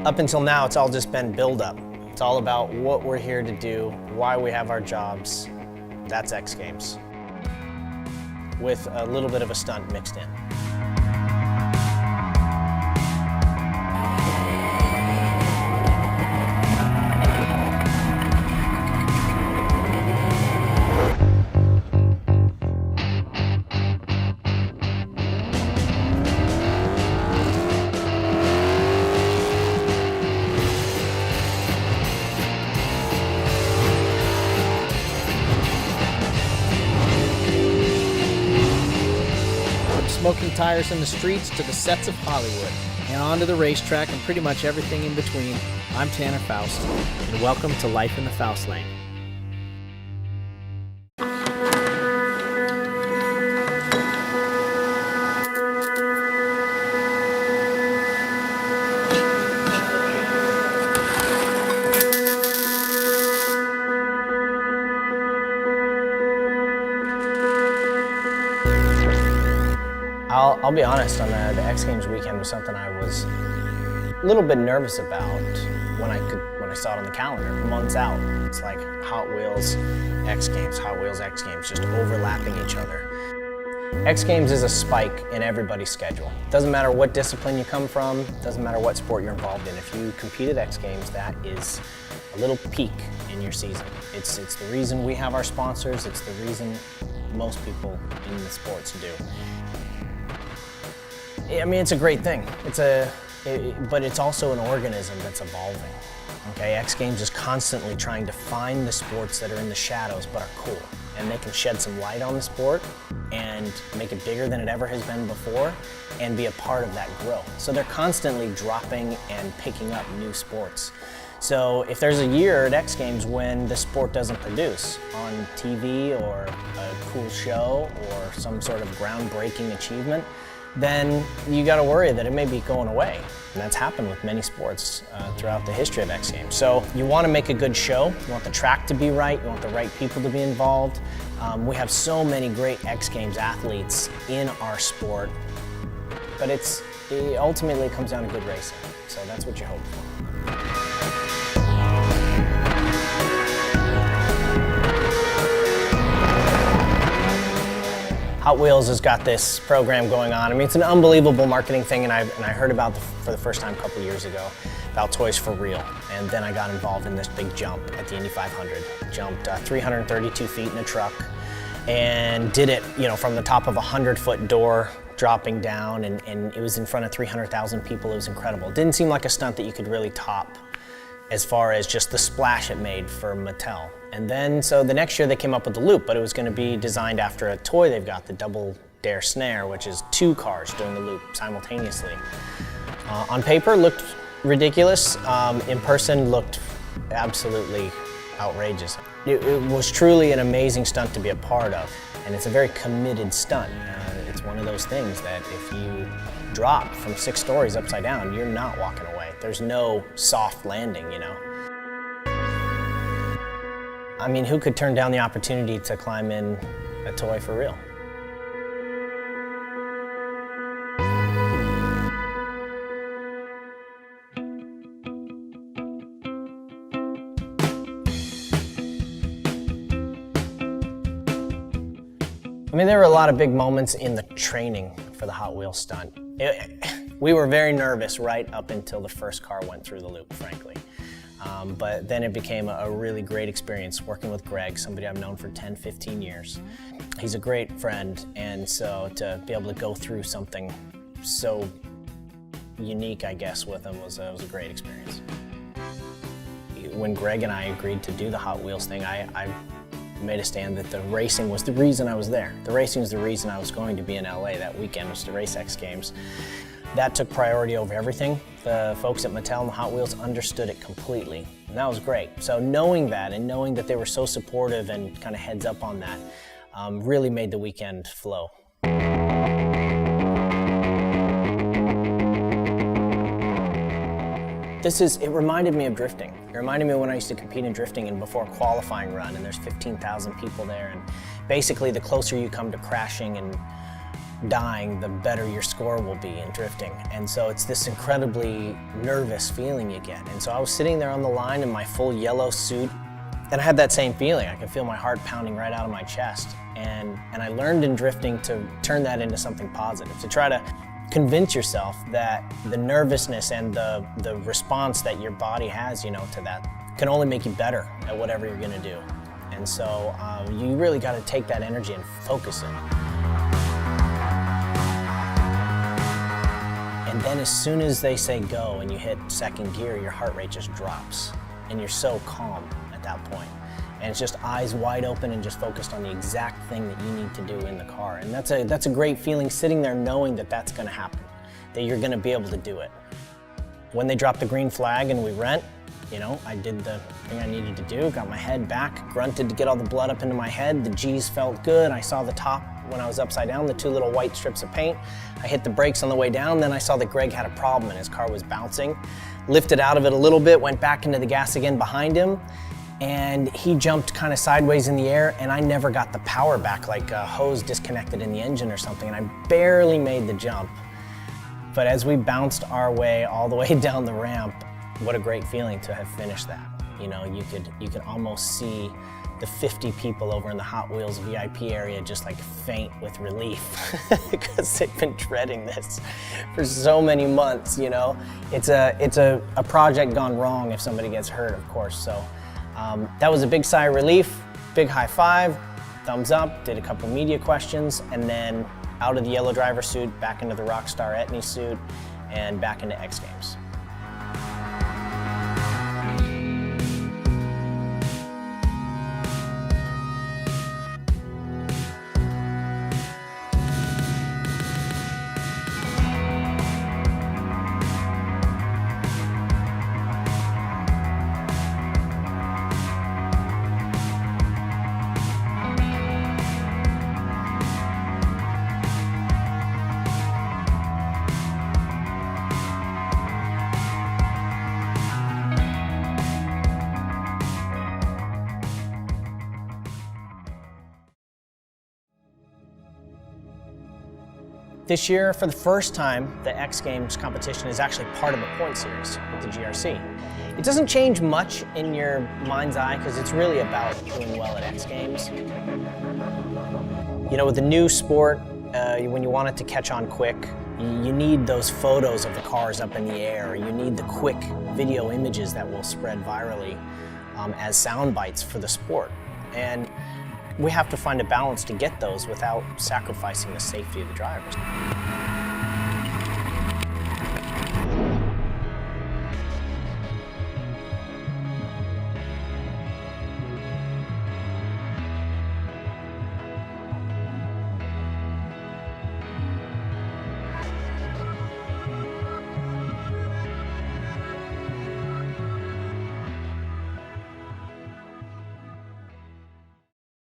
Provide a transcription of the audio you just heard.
Up until now, it's all just been build-up. It's all about what we're here to do, why we have our jobs. That's X Games, with a little bit of a stunt mixed in. Smoking tires in the streets to the sets of Hollywood and onto the racetrack and pretty much everything in between. I'm Tanner Foust, and welcome to Life in the Foust Lane. I'll be honest, on the X Games weekend was something I was a little bit nervous about when I saw it on the calendar, months out. It's like Hot Wheels, X Games, Hot Wheels, X Games, just overlapping each other. X Games is a spike in everybody's schedule. Doesn't matter what discipline you come from, doesn't matter what sport you're involved in. If you compete at X Games, that is a little peak in your season. It's the reason we have our sponsors, it's the reason most people in the sports do. I mean, it's a great thing. But it's also an organism that's evolving. Okay, X Games is constantly trying to find the sports that are in the shadows but are cool, and they can shed some light on the sport and make it bigger than it ever has been before and be a part of that growth. So they're constantly dropping and picking up new sports. So if there's a year at X Games when the sport doesn't produce on TV or a cool show or some sort of groundbreaking achievement, then you got to worry that it may be going away. And that's happened with many sports throughout the history of X Games. So you want to make a good show, you want the track to be right, you want the right people to be involved. We have so many great X Games athletes in our sport, but it ultimately comes down to good racing. So that's what you hope for. Hot Wheels has got this program going on. I mean, it's an unbelievable marketing thing, and I heard about for the first time a couple years ago about Toys for Real. And then I got involved in this big jump at the Indy 500. Jumped 332 feet in a truck and did it, from the top of a 100-foot door, dropping down, and it was in front of 300,000 people. It was incredible. It didn't seem like a stunt that you could really top as far as just the splash it made for Mattel. And then, so the next year they came up with the loop, but it was going to be designed after a toy they've got, the Double Dare Snare, which is 2 cars doing the loop simultaneously. On paper, looked ridiculous. In person, looked absolutely outrageous. It was truly an amazing stunt to be a part of, and it's a very committed stunt. It's one of those things that if you drop from 6 stories upside down, you're not walking away. There's no soft landing, I mean, who could turn down the opportunity to climb in a toy for real? I mean, there were a lot of big moments in the training for the Hot Wheels stunt. We were very nervous right up until the first car went through the loop, frankly. But then it became a really great experience working with Greg, somebody I've known for 10, 15 years. He's a great friend, and so to be able to go through something so unique, I guess, with him was a great experience. When Greg and I agreed to do the Hot Wheels thing, I made a stand that the racing was the reason I was there. The racing is the reason I was going to be in LA that weekend, was to race X Games. That took priority over everything. The folks at Mattel and the Hot Wheels understood it completely, and that was great. So knowing that, and knowing that they were so supportive and kind of heads up on that, really made the weekend flow. It reminded me of drifting. It reminded me of when I used to compete in drifting and before a qualifying run, and there's 15,000 people there, and basically the closer you come to crashing and dying, the better your score will be in drifting. And so it's this incredibly nervous feeling you get. And so I was sitting there on the line in my full yellow suit, and I had that same feeling. I could feel my heart pounding right out of my chest. And I learned in drifting to turn that into something positive, to try to convince yourself that the nervousness and the response that your body has, to that can only make you better at whatever you're gonna do. And so you really gotta take that energy and focus it. And then as soon as they say go and you hit second gear, your heart rate just drops and you're so calm at that point. And it's just eyes wide open and just focused on the exact thing that you need to do in the car. And that's a great feeling, sitting there knowing that that's gonna happen, that you're gonna be able to do it. When they dropped the green flag and we went, I did the thing I needed to do, got my head back, grunted to get all the blood up into my head. The G's felt good. I saw the top when I was upside down, the two little white strips of paint. I hit the brakes on the way down, then I saw that Greg had a problem and his car was bouncing. Lifted out of it a little bit, went back into the gas again behind him, and he jumped kind of sideways in the air, and I never got the power back, like a hose disconnected in the engine or something, and I barely made the jump. But as we bounced our way all the way down the ramp, what a great feeling to have finished that. You could almost see the 50 people over in the Hot Wheels VIP area just like faint with relief because they've been dreading this for so many months. It's a project gone wrong if somebody gets hurt, of course. So that was a big sigh of relief, big high five, thumbs up, did a couple media questions, and then out of the yellow driver suit, back into the Rockstar Etny suit, and back into X Games. This year, for the first time, the X Games competition is actually part of a point series with the GRC. It doesn't change much in your mind's eye because it's really about doing well at X Games. With the new sport, when you want it to catch on quick, you need those photos of the cars up in the air. You need the quick video images that will spread virally as sound bites for the sport. And we have to find a balance to get those without sacrificing the safety of the drivers.